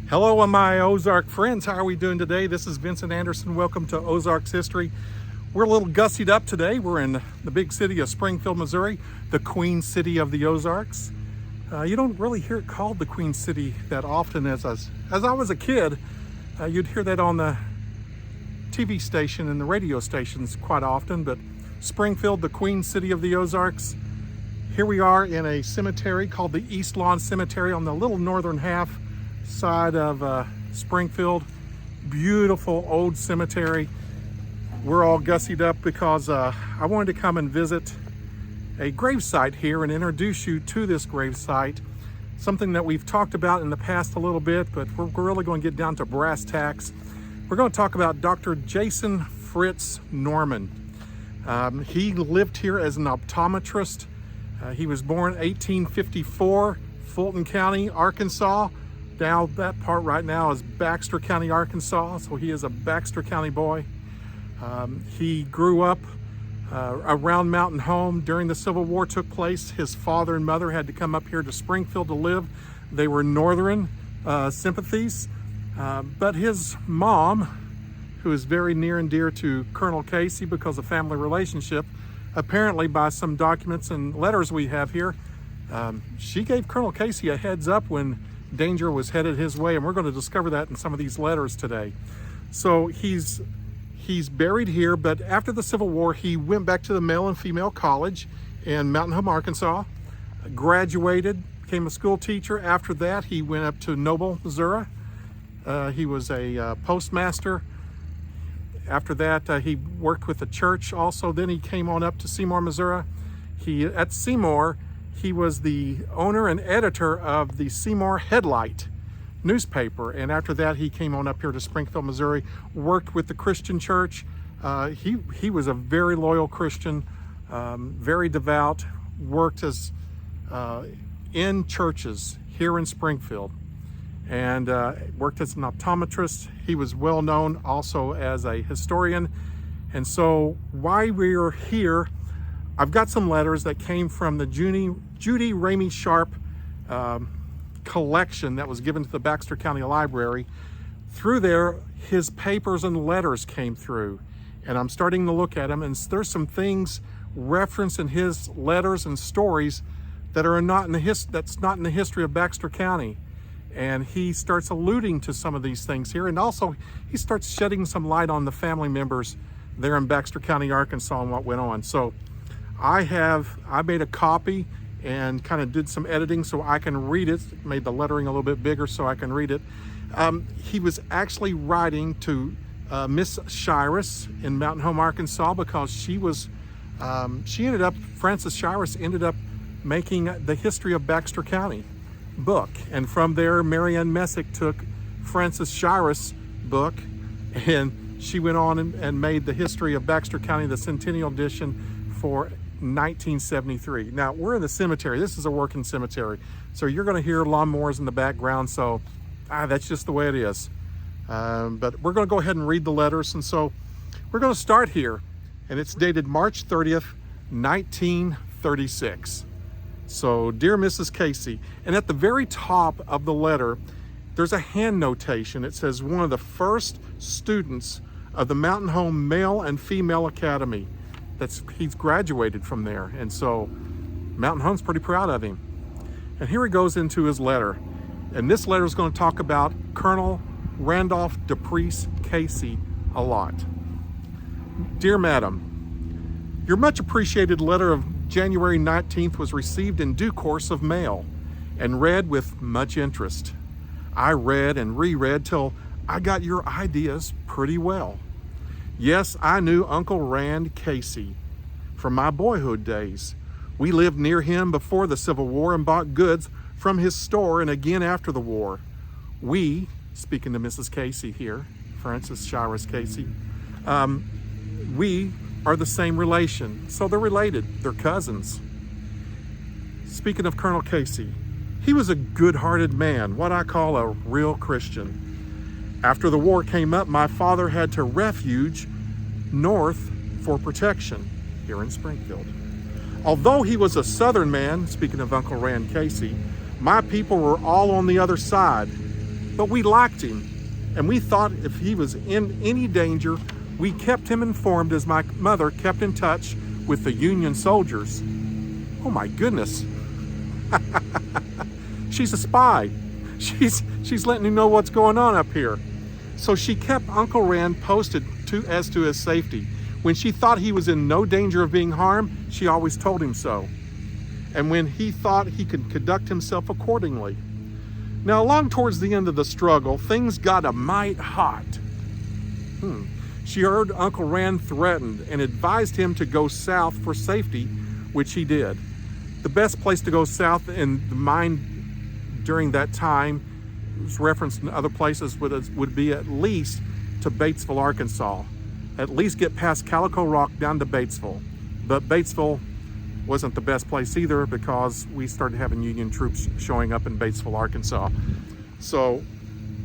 Hello, my Ozark friends. How are we doing today? This is Vincent Anderson. Welcome to Ozarks History. We're a little gussied up today. We're in the big city of Springfield, Missouri, the Queen City of the Ozarks. You don't really hear it called the Queen City that often. As I was a kid, you'd hear that on the TV station and the radio stations quite often, but Springfield, the Queen City of the Ozarks. Here we are in a cemetery called the East Lawn Cemetery on the little northern half side of Springfield. Beautiful old cemetery. We're all gussied up because I wanted to come and visit a gravesite here and introduce you to this gravesite. Something that we've talked about in the past a little bit, but we're really going to get down to brass tacks. We're going to talk about Dr. Jason Fritz Norman. He lived here as an optometrist. He was born 1854, Fulton County, Arkansas. Now that part right now is Baxter County, Arkansas, so he is a Baxter County boy. He grew up around Mountain Home. During the Civil War took place, his father and mother had to come up here to Springfield to live. They were Northern sympathies, but his mom, who is very near and dear to Colonel Casey because of family relationship, apparently by some documents and letters we have here, she gave Colonel Casey a heads up when danger was headed his way, and we're going to discover that in some of these letters today. So he's buried here, but after the Civil War, he went back to the male and female college in Mountain Home, Arkansas, graduated, became a school teacher. After that, he went up to Noble, Missouri. He was a postmaster. After that, he worked with the church also. Then he came on up to Seymour, Missouri. At Seymour, he was the owner and editor of the Seymour Headlight newspaper. And after that, he came on up here to Springfield, Missouri, worked with the Christian church. He was a very loyal Christian, very devout, worked as in churches here in Springfield, and worked as an optometrist. He was well known also as a historian. And so while we're here, I've got some letters that came from the Judy Ramey Sharp collection that was given to the Baxter County Library. Through there, his papers and letters came through, and I'm starting to look at them, and there's some things referenced in his letters and stories that are not in that's not in the history of Baxter County. And he starts alluding to some of these things here, and also he starts shedding some light on the family members there in Baxter County, Arkansas, and what went on. So I made a copy and kind of did some editing so I can read it, made the lettering a little bit bigger so I can read it. He was actually writing to Miss Shiras in Mountain Home, Arkansas, because Frances Shiras ended up making the History of Baxter County book. And from there, Marianne Messick took Frances Shiras' book, and she went on and made the History of Baxter County, the Centennial Edition, for 1973. Now, we're in the cemetery. This is a working cemetery, so you're going to hear lawnmowers in the background, so that's just the way it is. But we're going to go ahead and read the letters, and so we're going to start here, and it's dated March 30th, 1936. So, dear Mrs. Casey, and at the very top of the letter, there's a hand notation. It says, one of the first students of the Mountain Home Male and Female Academy. He's graduated from there, and so Mountain Home's pretty proud of him. And here he goes into his letter, and this letter is going to talk about Colonel Randolph DePriest Casey a lot. Dear Madam, your much appreciated letter of January 19th was received in due course of mail and read with much interest. I read and reread till I got your ideas pretty well. Yes, I knew Uncle Rand Casey from my boyhood days. We lived near him before the Civil War and bought goods from his store and again after the war. We, speaking to Mrs. Casey here, Frances Shiras Casey, we are the same relation, so they're related, they're cousins. Speaking of Colonel Casey, he was a good-hearted man, what I call a real Christian. After the war came up, my father had to refuge north for protection here in Springfield. Although he was a Southern man, speaking of Uncle Rand Casey, My people were all on the other side, but we liked him, and we thought if he was in any danger, we kept him informed as my mother kept in touch with the Union soldiers. Oh my goodness. She's a spy. She's letting you know what's going on up here. So she kept Uncle Rand posted as to his safety. When she thought he was in no danger of being harmed, she always told him so. And when he thought he could conduct himself accordingly. Now, along towards the end of the struggle, things got a mite hot. She heard Uncle Rand threatened and advised him to go south for safety, which he did. The best place to go south in the mine during that time, it was referenced in other places, would be at least to Batesville, Arkansas. At least get past Calico Rock down to Batesville. But Batesville wasn't the best place either, because we started having Union troops showing up in Batesville, Arkansas. So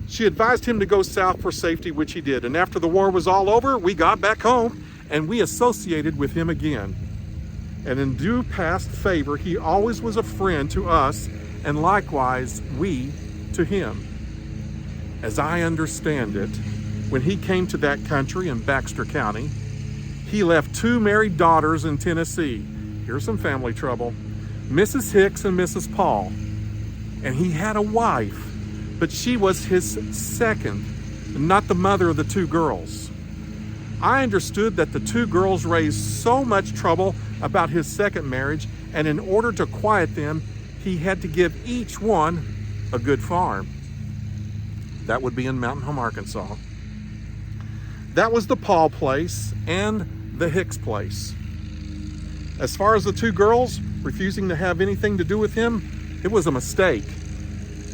she advised him to go south for safety, which he did. And after the war was all over, we got back home and we associated with him again. And in due past favor, he always was a friend to us, and likewise we to him. As I understand it, when he came to that country in Baxter County, he left 2 married daughters in Tennessee. Here's some family trouble. Mrs. Hicks and Mrs. Paul. And he had a wife, but she was his second, not the mother of the 2 girls. I understood that the 2 girls raised so much trouble about his second marriage, and in order to quiet them, he had to give each one a good farm. That would be in Mountain Home, Arkansas. That was the Paul place and the Hicks place. As far as the 2 girls refusing to have anything to do with him, it was a mistake.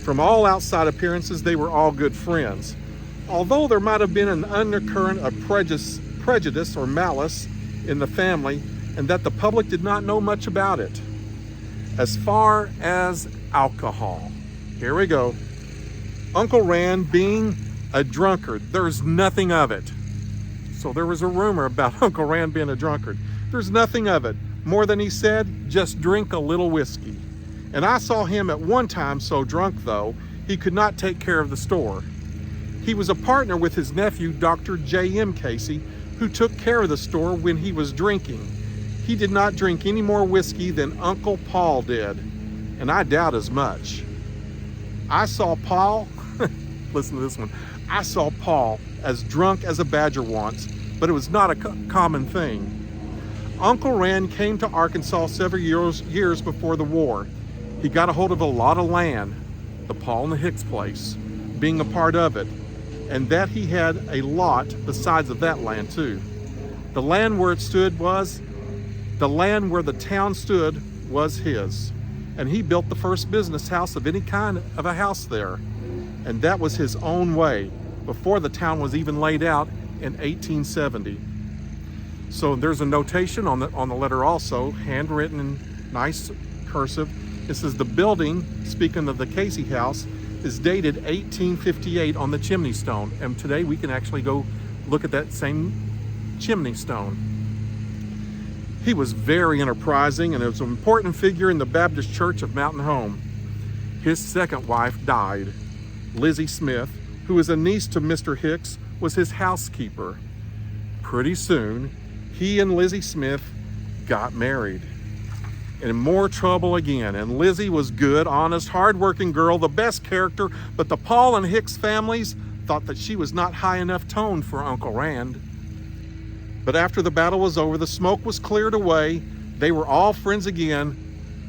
From all outside appearances, they were all good friends. Although there might have been an undercurrent of prejudice or malice in the family, and that the public did not know much about it. As far as alcohol, here we go. Uncle Rand being a drunkard, there's nothing of it. So there was a rumor about Uncle Rand being a drunkard. There's nothing of it. More than he said, just drink a little whiskey. And I saw him at one time so drunk, though, he could not take care of the store. He was a partner with his nephew, Dr. J.M. Casey, who took care of the store when he was drinking. He did not drink any more whiskey than Uncle Paul did, and I doubt as much. I saw Paul, listen to this one, I saw Paul as drunk as a badger once, but it was not a common thing. Uncle Rand came to Arkansas several years before the war. He got a hold of a lot of land, the Paul and the Hicks place, being a part of it, and that he had a lot besides of that land too. The land where it stood was, the land where the town stood was his, and he built the first business house of any kind of a house there, and that was his own way, before the town was even laid out in 1870. So there's a notation on the letter also, handwritten in nice cursive. It says the building, speaking of the Casey house, is dated 1858 on the chimney stone. And today we can actually go look at that same chimney stone. He was very enterprising and was an important figure in the Baptist Church of Mountain Home. His second wife died. Lizzie Smith, who was a niece to Mr. Hicks, was his housekeeper. Pretty soon, he and Lizzie Smith got married. And more trouble again. And Lizzie was good, honest, hard-working girl, the best character, but the Paul and Hicks families thought that she was not high enough toned for Uncle Rand. But after the battle was over, the smoke was cleared away. They were all friends again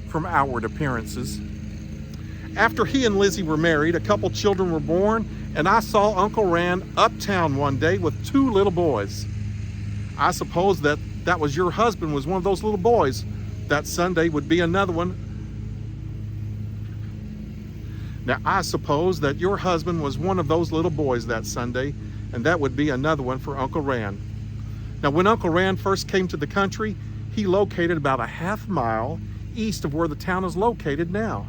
from outward appearances. After he and Lizzie were married, a couple children were born, and I saw Uncle Rand uptown one day with 2 little boys. I suppose that was your husband was one of those little boys. That Sunday would be another one. Now, I suppose that your husband was one of those little boys that Sunday, and that would be another one for Uncle Rand. Now, when Uncle Rand first came to the country, he located about a half mile east of where the town is located now.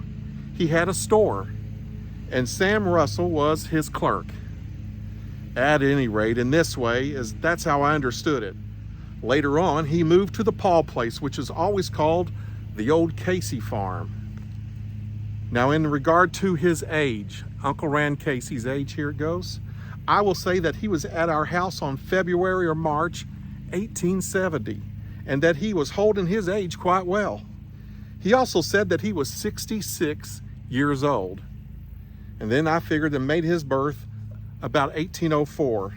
He had a store, and Sam Russell was his clerk. At any rate, in this way, that's how I understood it. Later on, he moved to the Paul place, which is always called the old Casey farm. Now, in regard to his age, Uncle Rand Casey's age, here it goes. I will say that he was at our house on February or March 1870, and that he was holding his age quite well. He also said that he was 66 years old. And then I figured and made his birth about 1804.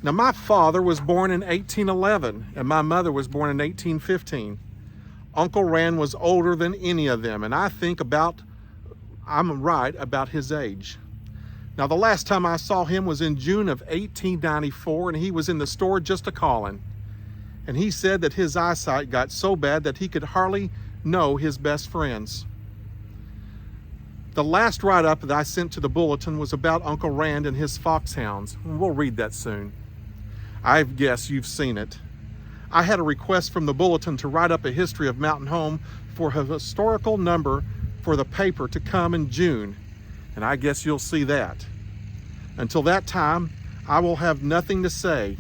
Now, my father was born in 1811, and my mother was born in 1815. Uncle Rand was older than any of them, and I think I'm right about his age. Now, the last time I saw him was in June of 1894, and he was in the store just a-calling. And he said that his eyesight got so bad that he could hardly know his best friends. The last write-up that I sent to the bulletin was about Uncle Rand and his foxhounds. We'll read that soon. I guess you've seen it. I had a request from the bulletin to write up a history of Mountain Home for a historical number for the paper to come in June, and I guess you'll see that. Until that time, I will have nothing to say.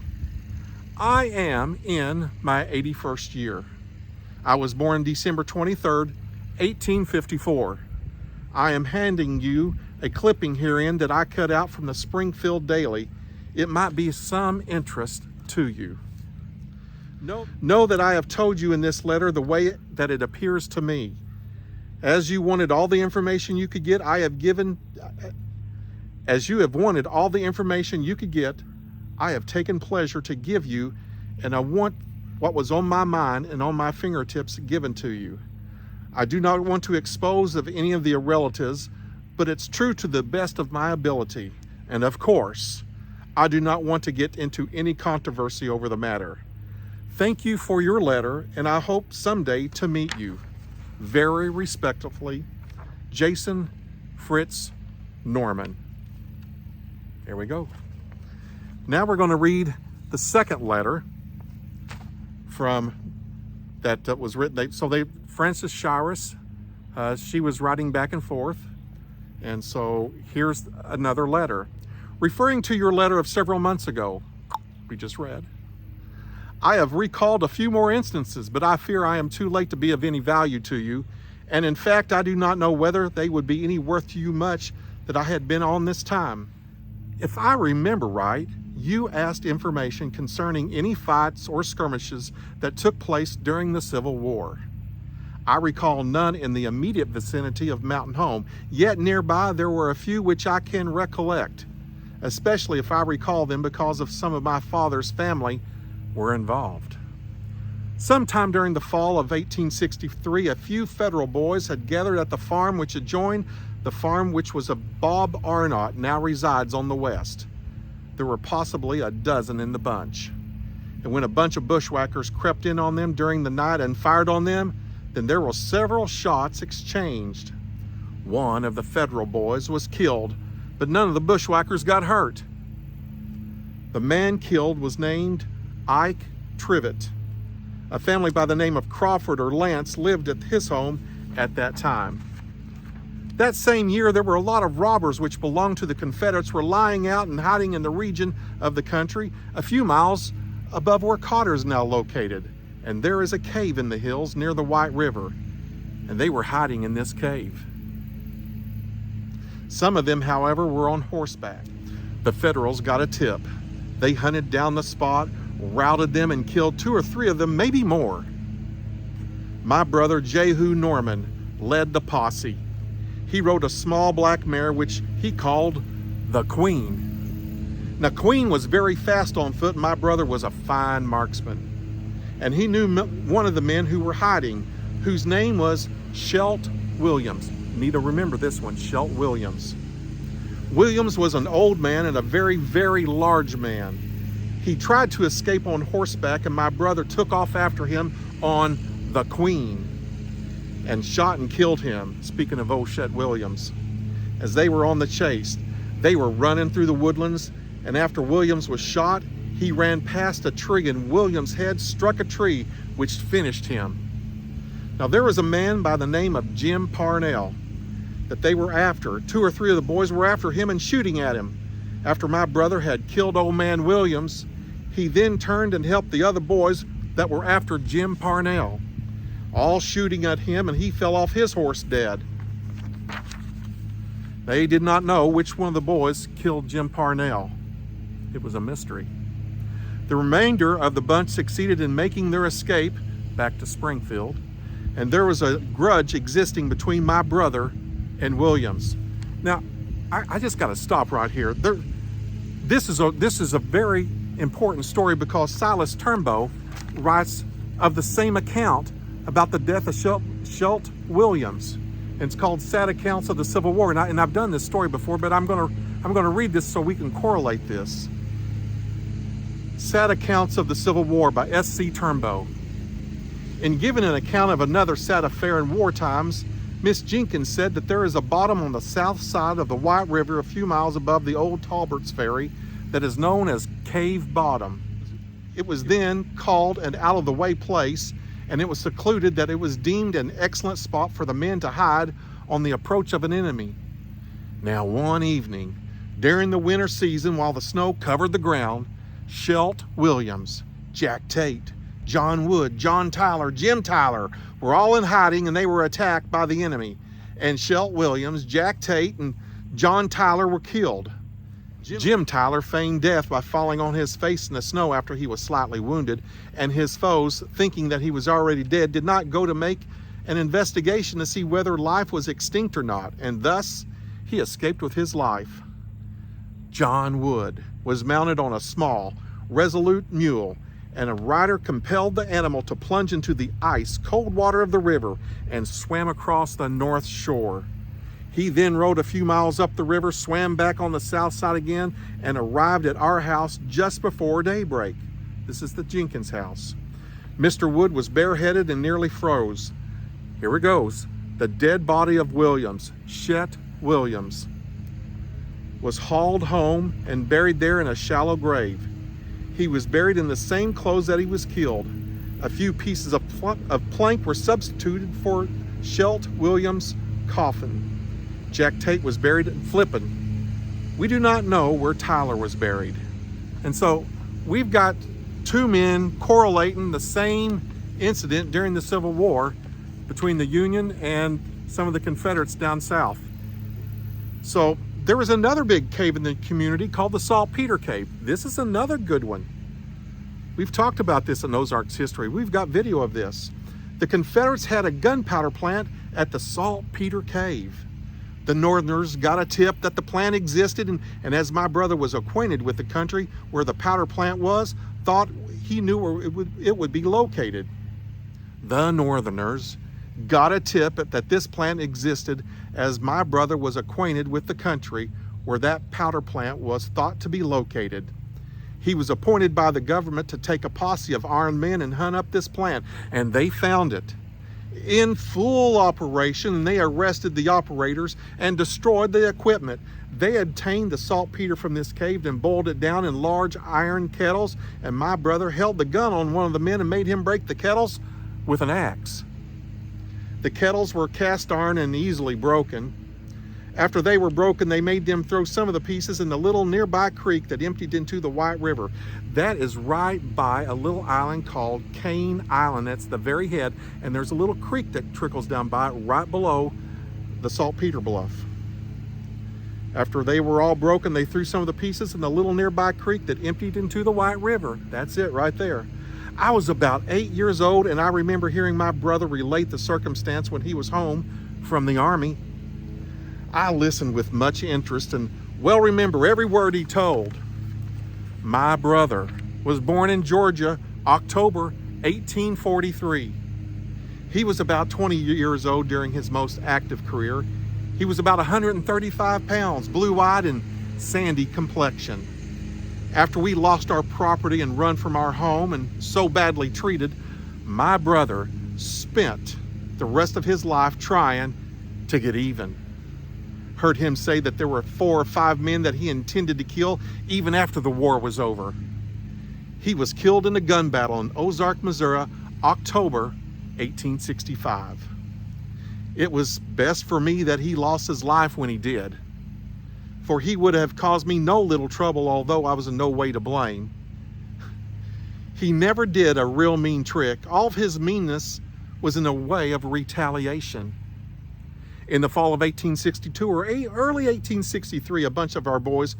I am in my 81st year. I was born December 23rd, 1854. I am handing you a clipping herein that I cut out from the Springfield Daily. It might be some interest to you. Know that I have told you in this letter the way that it appears to me. As you wanted all the information you could get, as you have wanted all the information you could get, I have taken pleasure to give you, and I want what was on my mind and on my fingertips given to you. I do not want to expose of any of the relatives, but it's true to the best of my ability. And of course, I do not want to get into any controversy over the matter. Thank you for your letter, and I hope someday to meet you. Very respectfully, Jason Fritz Norman. There we go. Now we're going to read the second letter from that was written. Frances Shiras, she was writing back and forth. And so here's another letter. Referring to your letter of several months ago, we just read, I have recalled a few more instances, but I fear I am too late to be of any value to you. And in fact, I do not know whether they would be any worth to you much that I had been on this time. If I remember right, you asked information concerning any fights or skirmishes that took place during the Civil War. I recall none in the immediate vicinity of Mountain Home, yet nearby there were a few which I can recollect, especially if I recall them because of some of my father's family were involved. Sometime during the fall of 1863, a few Federal boys had gathered at the farm which adjoined the farm which was of Bob Arnott, now resides on the west. There were possibly a dozen in the bunch. And when a bunch of bushwhackers crept in on them during the night and fired on them, then there were several shots exchanged. One of the Federal boys was killed, but none of the bushwhackers got hurt. The man killed was named Ike Trivett. A family by the name of Crawford or Lance lived at his home at that time. That same year, there were a lot of robbers which belonged to the Confederates were lying out and hiding in the region of the country a few miles above where Cotter is now located. And there is a cave in the hills near the White River, and they were hiding in this cave. Some of them, however, were on horseback. The Federals got a tip. They hunted down the spot, routed them, and killed 2 or 3 of them, maybe more. My brother Jehu Norman led the posse. He rode a small black mare which he called the Queen. Now, Queen was very fast on foot, and my brother was a fine marksman. And he knew one of the men who were hiding, whose name was Shelt Williams. You need to remember this one, Shelt Williams. Williams was an old man and a very, very large man. He tried to escape on horseback, and my brother took off after him on the Queen and shot and killed him, speaking of old Shelt Williams. As they were on the chase, they were running through the woodlands, and after Williams was shot, he ran past a tree, and Williams' head struck a tree, which finished him. Now, there was a man by the name of Jim Parnell that they were after. 2 or 3 of the boys were after him and shooting at him. After my brother had killed old man Williams, he then turned and helped the other boys that were after Jim Parnell, all shooting at him, and he fell off his horse dead. They did not know which one of the boys killed Jim Parnell. It was a mystery. The remainder of the bunch succeeded in making their escape back to Springfield, and there was a grudge existing between my brother and Williams. Now, I just got to stop right here. This is a very important story because Silas Turnbow writes of the same account about the death of Shelt Williams. And it's called Sad Accounts of the Civil War. And I've done this story before, but I'm gonna read this so we can correlate this. Sad Accounts of the Civil War by S.C. Turnbow. In giving an account of another sad affair in war times, Miss Jenkins said that there is a bottom on the south side of the White River a few miles above the old Talbert's Ferry that is known as Cave Bottom. It was then called an out-of-the-way place, and it was secluded that it was deemed an excellent spot for the men to hide on the approach of an enemy. Now one evening, during the winter season while the snow covered the ground, Shelt Williams, Jack Tate, John Wood, John Tyler, Jim Tyler were all in hiding, and they were attacked by the enemy. And Shelt Williams, Jack Tate, and John Tyler were killed. Jim Tyler feigned death by falling on his face in the snow after he was slightly wounded, and his foes, thinking that he was already dead, did not go to make an investigation to see whether life was extinct or not, and thus he escaped with his life. John Wood was mounted on a small, resolute mule, and a rider compelled the animal to plunge into the ice-cold water of the river and swam across the north shore. He then rode a few miles up the river, swam back on the south side again, and arrived at our house just before daybreak. This is the Jenkins house. Mr. Wood was bareheaded and nearly froze. Here it goes. The dead body of Williams, Chet Williams, was hauled home and buried there in a shallow grave. He was buried in the same clothes that he was killed. A few pieces of plank were substituted for Shelt Williams' coffin. Jack Tate was buried at Flippin. We do not know where Tyler was buried. And so we've got two men correlating the same incident during the Civil War between the Union and some of the Confederates down south. So there was another big cave in the community called the Saltpeter Cave. This is another good one. We've talked about this in Ozarks history. We've got video of this. The Confederates had a gunpowder plant at the Saltpeter Cave. The Northerners got a tip that the plant existed, and as my brother was acquainted with the country where the powder plant was, thought he knew where it would be located. The Northerners got a tip that this plant existed, as my brother was acquainted with the country where that powder plant was thought to be located. He was appointed by the government to take a posse of armed men and hunt up this plant, and they found it in full operation, and they arrested the operators and destroyed the equipment. They obtained the saltpeter from this cave and boiled it down in large iron kettles, and my brother held the gun on one of the men and made him break the kettles with an axe. The kettles were cast iron and easily broken. After they were broken, they made them throw some of the pieces in the little nearby creek that emptied into the White River. That is right by a little island called Cane Island. That's the very head, and there's a little creek that trickles down by it right below the Saltpeter Bluff. After they were all broken, they threw some of the pieces in the little nearby creek that emptied into the White River. That's it right there. I was about 8 years old, and I remember hearing my brother relate the circumstance when he was home from the Army. I listened with much interest and well remember every word he told. My brother was born in Georgia, October 1843. He was about 20 years old during his most active career. He was about 135 pounds, blue-eyed and sandy complexion. After we lost our property and run from our home and so badly treated, my brother spent the rest of his life trying to get even. Heard him say that there were 4 or 5 men that he intended to kill even after the war was over. He was killed in a gun battle in Ozark, Missouri, October 1865. It was best for me that he lost his life when he did, for he would have caused me no little trouble, although I was in no way to blame. He never did a real mean trick. All of his meanness was in a way of retaliation. In the fall of 1862 or early 1863, a bunch of our boys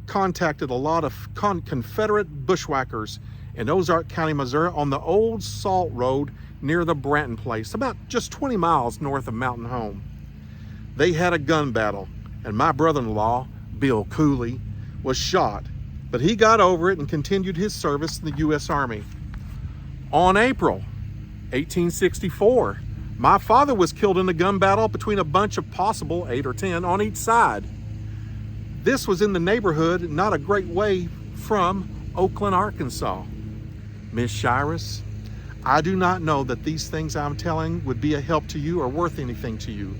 contacted a lot of Confederate bushwhackers in Ozark County, Missouri on the old Salt Road near the Branton Place, about just 20 miles north of Mountain Home. They had a gun battle, and my brother-in-law, Bill Cooley, was shot, but he got over it and continued his service in the U.S. Army. On April 1864, my father was killed in a gun battle between a bunch of possible 8 or 10 on each side. This was in the neighborhood, not a great way from Oakland, Arkansas. Miss Shiras, I do not know that these things I'm telling would be a help to you or worth anything to you.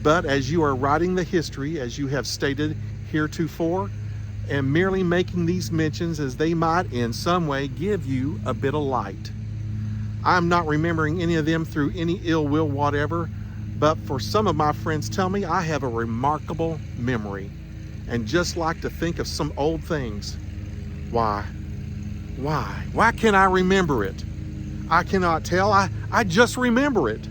But as you are writing the history, as you have stated heretofore, and merely making these mentions as they might in some way give you a bit of light. I'm not remembering any of them through any ill will whatever, but for some of my friends tell me I have a remarkable memory and just like to think of some old things. Why can't I remember it? I cannot tell. I just remember it.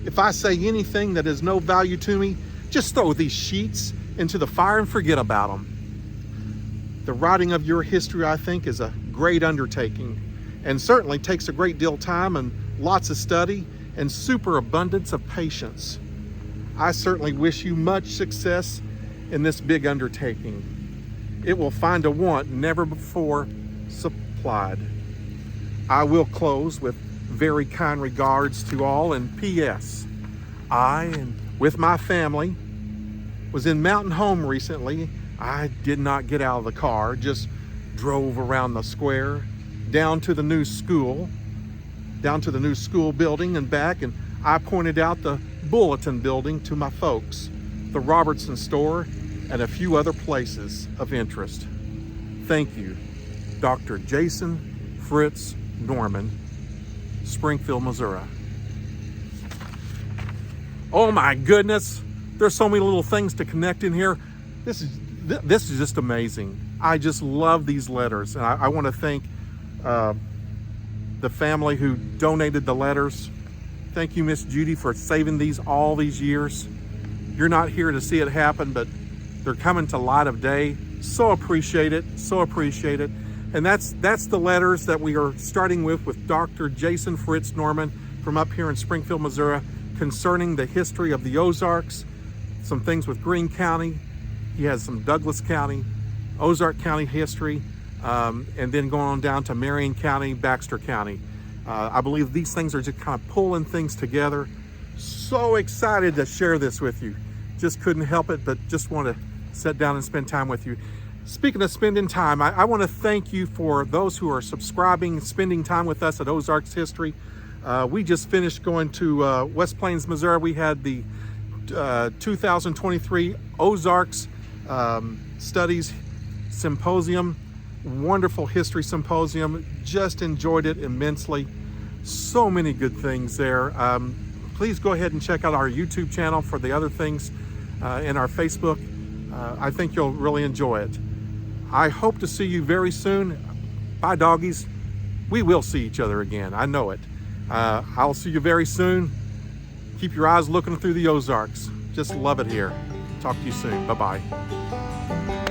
If I say anything that is no value to me, just throw these sheets into the fire and forget about them. The writing of your history, I think, is a great undertaking and certainly takes a great deal of time and lots of study and superabundance of patience. I certainly wish you much success in this big undertaking. It will find a want never before supplied. I will close with very kind regards to all, and P.S. I, and with my family, was in Mountain Home recently. I did not get out of the car, just drove around the square, down to the new school building and back, and I pointed out the Bulletin building to my folks, the Robertson store, and a few other places of interest. Thank you, Dr. Jason Fritz Norman, Springfield, Missouri. Oh my goodness, there's so many little things to connect in here. This is just amazing. I just love these letters, and I want to thank the family who donated the letters. Thank you, Miss Judy, for saving these all these years. You're not here to see it happen, but they're coming to light of day. So appreciate it, so appreciate it. And that's the letters that we are starting with Dr. Jason Fritz Norman from up here in Springfield, Missouri, concerning the history of the Ozarks, some things with Greene County. He has some Douglas County, Ozark County history, and then going on down to Marion County, Baxter County. I believe these things are just kind of pulling things together. So excited to share this with you. Just couldn't help it, but just want to sit down and spend time with you. Speaking of spending time, I want to thank you for those who are subscribing, spending time with us at Ozarks History. We just finished going to West Plains, Missouri. We had the 2023 Ozarks Studies Symposium, wonderful history symposium. Just enjoyed it immensely. So many good things there. Please go ahead and check out our YouTube channel for the other things and our Facebook. I think you'll really enjoy it. I hope to see you very soon. Bye, doggies. We will see each other again. I know it. I'll see you very soon. Keep your eyes looking through the Ozarks. Just love it here. Talk to you soon. Bye-bye.